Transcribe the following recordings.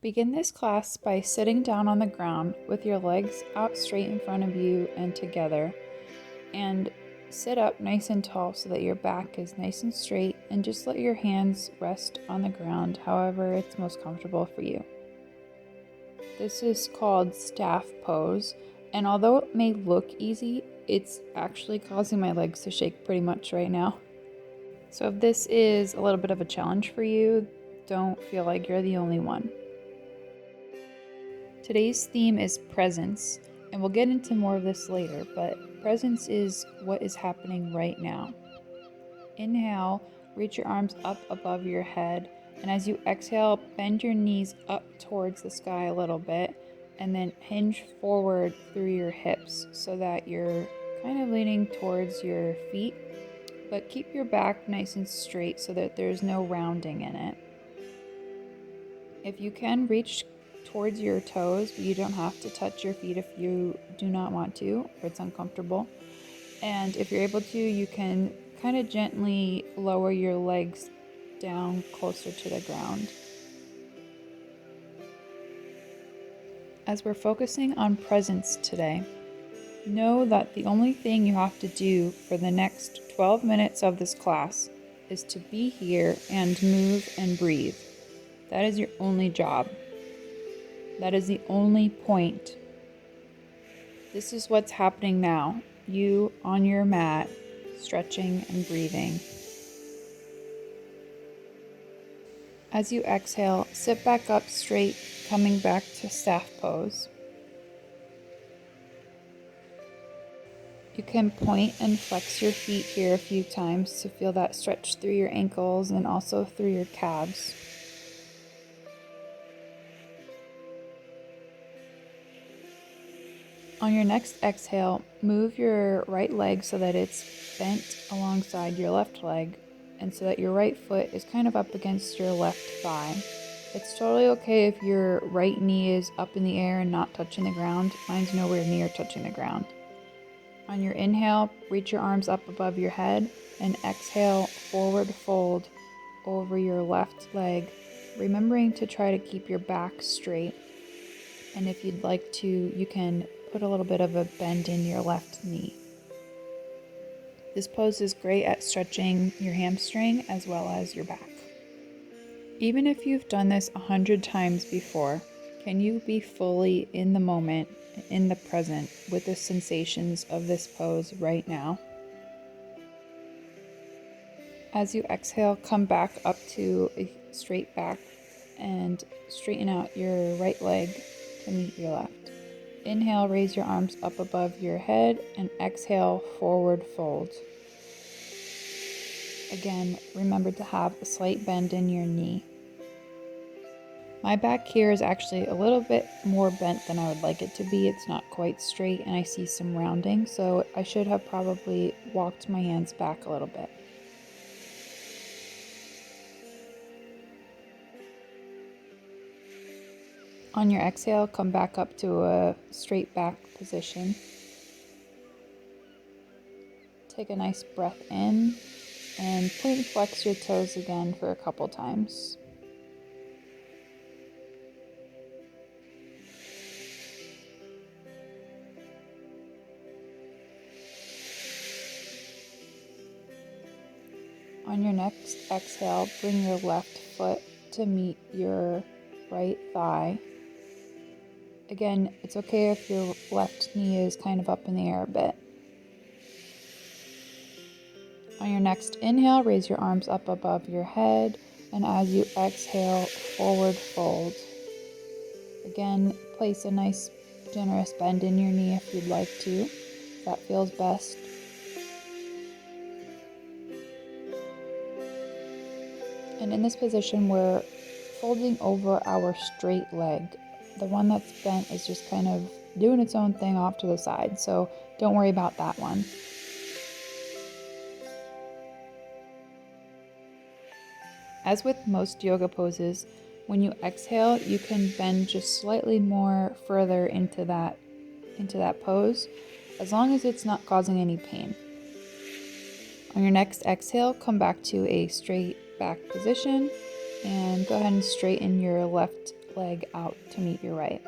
Begin this class by sitting down on the ground with your legs out straight in front of you and together, and sit up nice and tall so that your back is nice and straight, and just let your hands rest on the ground however it's most comfortable for you. This is called staff pose, and although it may look easy, it's actually causing my legs to shake pretty much right now. So if this is a little bit of a challenge for you, don't feel like you're the only one. Today's theme is presence, and we'll get into more of this later, but presence is what is happening right now. Inhale, reach your arms up above your head, and as you exhale, bend your knees up towards the sky a little bit, and then hinge forward through your hips so that you're kind of leaning towards your feet, but keep your back nice and straight so that there's no rounding in it. If you can, reach towards your toes, but you don't have to touch your feet if you do not want to or it's uncomfortable. And if you're able to, you can kind of gently lower your legs down closer to the ground. As we're focusing on presence today, know that the only thing you have to do for the next 12 minutes of this class is to be here and move and breathe. That is your only job. That is the only point. This is what's happening now. You on your mat, stretching and breathing. As you exhale, sit back up straight, coming back to staff pose. You can point and flex your feet here a few times to feel that stretch through your ankles and also through your calves. On your next exhale, move your right leg so that it's bent alongside your left leg and so that your right foot is kind of up against your left thigh. It's totally okay if your right knee is up in the air and not touching the ground. Mine's nowhere near touching the ground. On your inhale, reach your arms up above your head, and exhale, forward fold over your left leg, remembering to try to keep your back straight. And if you'd like to, you can put a little bit of a bend in your left knee. This pose is great at stretching your hamstring as well as your back. Even if you've done this 100 times before, can you be fully in the moment, in the present, with the sensations of this pose right now? As you exhale, come back up to a straight back and straighten out your right leg to meet your left. Inhale, raise your arms up above your head, and exhale, forward fold. Again, remember to have a slight bend in your knee. My back here is actually a little bit more bent than I would like it to be. It's not quite straight and I see some rounding, so I should have probably walked my hands back a little bit. On your exhale, come back up to a straight back position. Take a nice breath in and point and flex your toes again for a couple times. On your next exhale, bring your left foot to meet your right thigh. Again, it's okay if your left knee is kind of up in the air a bit. On your next inhale, raise your arms up above your head, and as you exhale, forward fold. Again, place a nice generous bend in your knee if you'd like to, if that feels best. And in this position, we're folding over our straight leg. The one that's bent is just kind of doing its own thing off to the side, so don't worry about that one. As with most yoga poses, when you exhale, you can bend just slightly more further into that pose, as long as it's not causing any pain. On your next exhale, come back to a straight back position and go ahead and straighten your left leg out to meet your right.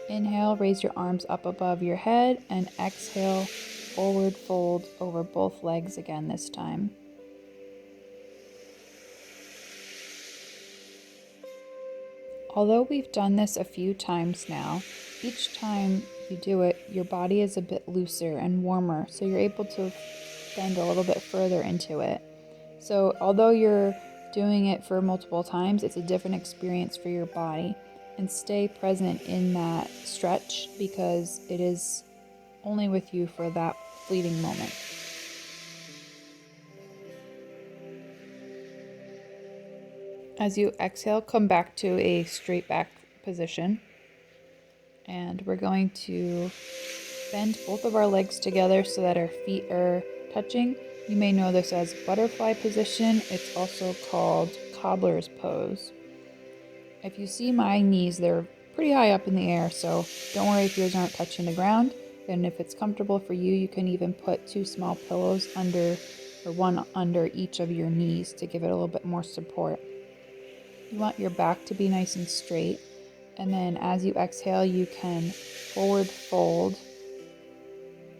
Inhale, raise your arms up above your head, and exhale, forward fold over both legs again this time. Although we've done this a few times now, each time you do it, your body is a bit looser and warmer, so you're able to bend a little bit further into it. So although you're doing it for multiple times, it's a different experience for your body. And stay present in that stretch because it is only with you for that fleeting moment. As you exhale, come back to a straight back position. And we're going to bend both of our legs together so that our feet are touching. You may know this as butterfly position. It's also called cobbler's pose. If you see my knees, they're pretty high up in the air, so don't worry if yours aren't touching the ground. And if it's comfortable for you, you can even put 2 small pillows under, or one under each of your knees to give it a little bit more support. You want your back to be nice and straight. And then as you exhale, you can forward fold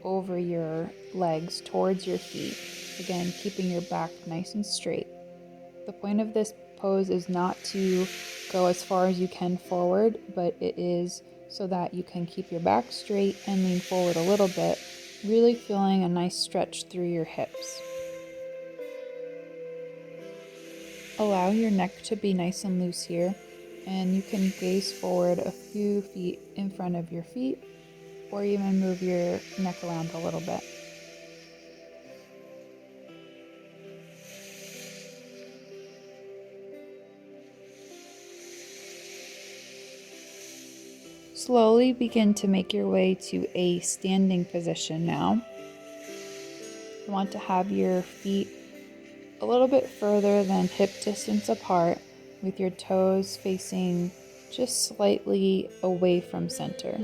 over your legs towards your feet. Again, keeping your back nice and straight. The point of this pose is not to go as far as you can forward, but it is so that you can keep your back straight and lean forward a little bit, really feeling a nice stretch through your hips. Allow your neck to be nice and loose here, and you can gaze forward a few feet in front of your feet, or even move your neck around a little bit. Slowly begin to make your way to a standing position now. You want to have your feet a little bit further than hip distance apart, with your toes facing just slightly away from center.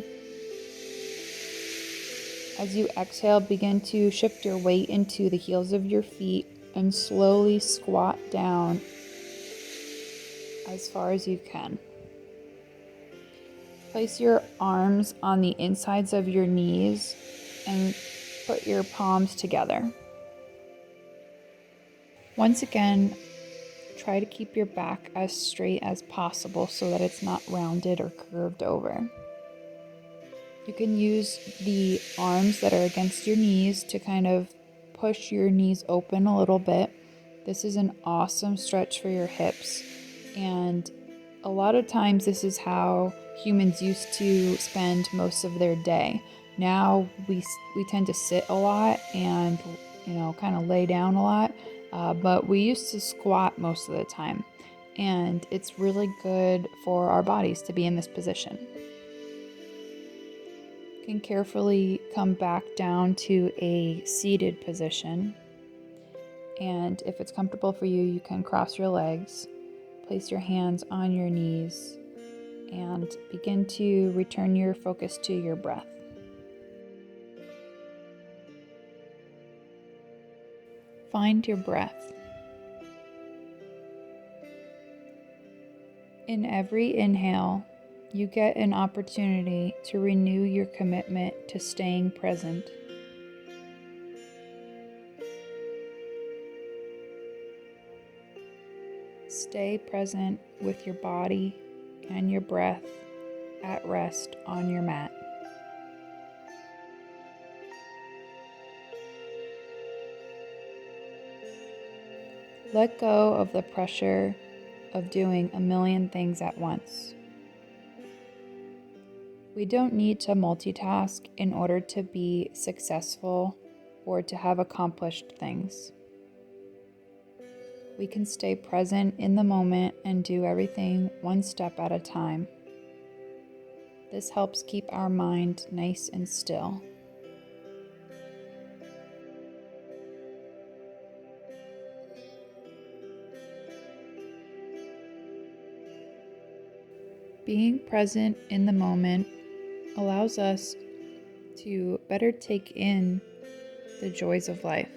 As you exhale, begin to shift your weight into the heels of your feet and slowly squat down as far as you can. Place your arms on the insides of your knees and put your palms together. Once again, try to keep your back as straight as possible so that it's not rounded or curved over. You can use the arms that are against your knees to kind of push your knees open a little bit. This is an awesome stretch for your hips, and a lot of times this is how humans used to spend most of their day. Now we tend to sit a lot and kind of lay down a lot, but we used to squat most of the time, and it's really good for our bodies to be in this position. You can carefully come back down to a seated position, and if it's comfortable for you, you can cross your legs, place your hands on your knees, and begin to return your focus to your breath. Find your breath. In every inhale, you get an opportunity to renew your commitment to staying present. Stay present with your body and your breath at rest on your mat. Let go of the pressure of doing a million things at once. We don't need to multitask in order to be successful or to have accomplished things. We can stay present in the moment and do everything one step at a time. This helps keep our mind nice and still. Being present in the moment allows us to better take in the joys of life.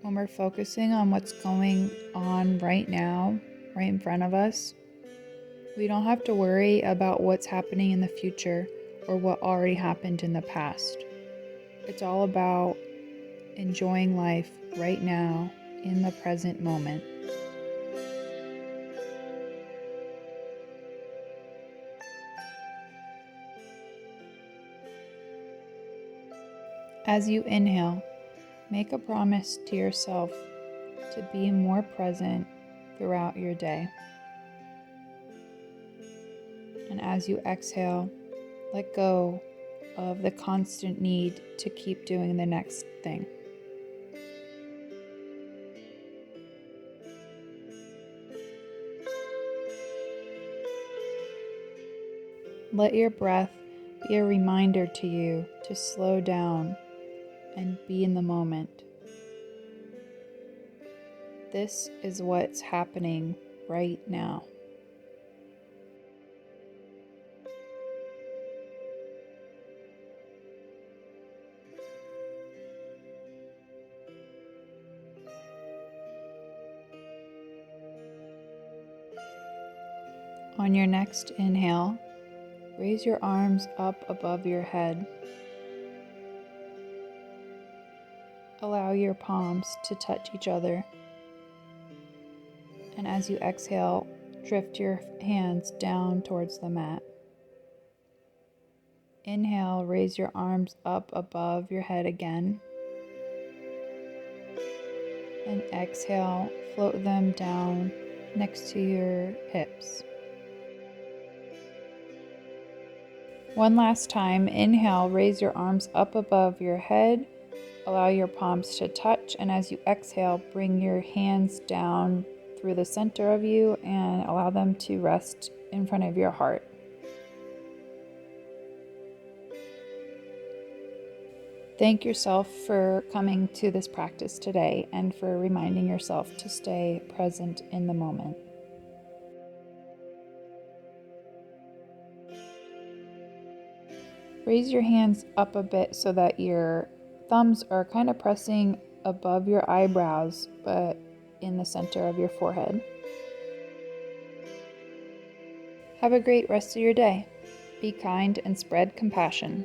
When we're focusing on what's going on right now, right in front of us. We don't have to worry about what's happening in the future or what already happened in the past. It's all about enjoying life right now in the present moment. As you inhale, make a promise to yourself to be more present throughout your day. And as you exhale, let go of the constant need to keep doing the next thing. Let your breath be a reminder to you to slow down and be in the moment. This is what's happening right now. On your next inhale, raise your arms up above your head. Allow your palms to touch each other. And as you exhale, drift your hands down towards the mat. Inhale, raise your arms up above your head again. And exhale, float them down next to your hips. One last time, inhale, raise your arms up above your head. Allow your palms to touch, and as you exhale, bring your hands down through the center of you and allow them to rest in front of your heart. Thank yourself for coming to this practice today and for reminding yourself to stay present in the moment. Raise your hands up a bit so that your thumbs are kind of pressing above your eyebrows, but in the center of your forehead. Have a great rest of your day. Be kind and spread compassion.